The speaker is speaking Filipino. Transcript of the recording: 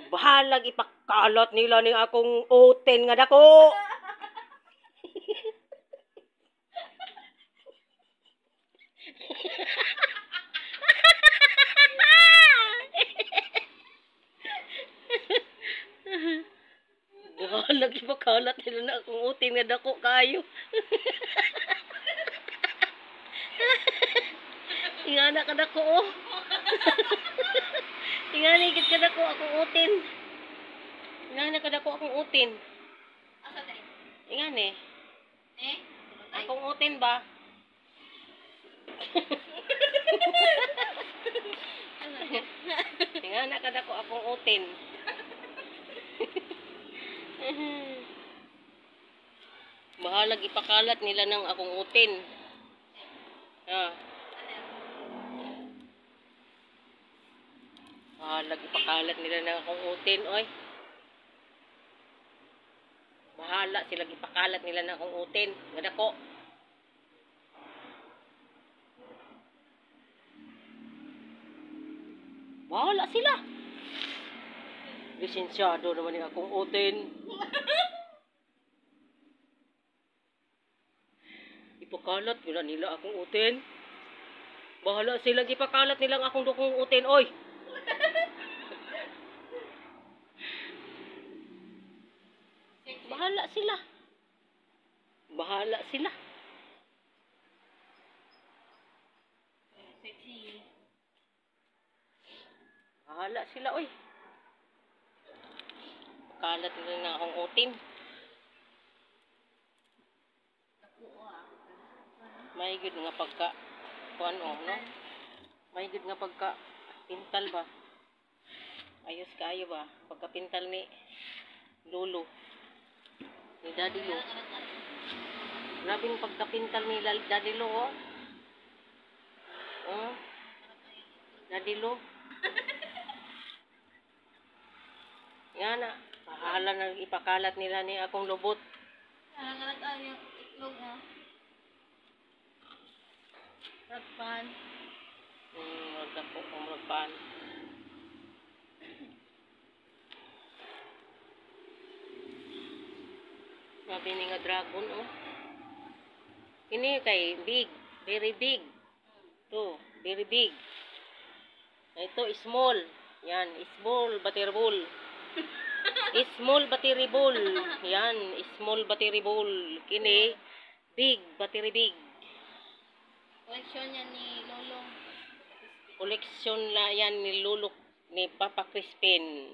Bahalag ipakalot nila ni akong oten nga dako. Bahalag ipakalat nila na akong oten nga dako kayo. Ingana ka dako oh. Ingani gid ka dako akong oten. Ingani ka dako akong oten. Asa tay? Ingani. Eh? Akong oten ba? Ingana ka dako akong oten. Bahalag ipakalat nila ng akong oten. Ah. Bahalag ipakalat nila ng akong utin, oy. Bahala sila ipakalat nila ng akong utin. Nga dako. Bahala sila. Lisensyado naman yung akong utin. Ipakalat nila akong utin. Bahala sila ipakalat nila akong dukong utin, oy. Bahala sila. Bahala sila. Sexy. Bahala sila, oy. Kalat nila na akong utin. May good nga pagka kuan no? May good nga pagka pintal ba? Ayos kayo ba? Pagka pintal ni Lolo. Ni Daddy Lo. Grabing pagkapintal ni Daddy Lo, oh. Oh. Daddy Lo. Yan na. Pahala na ipakalat nila ni akong lubot. Nangangalat ang yung itlog mo. Ragpan. Wag po kung ragpan. Sabi ni nga dragon, oh. Ini kay big, very big. To, very big. Ito small. Yan, small battery Small battery ball. Yan, small battery ball. Kini big battery big. Collection yan ni Lolo. Collection na yan ni Lolo ni Papa Crispin.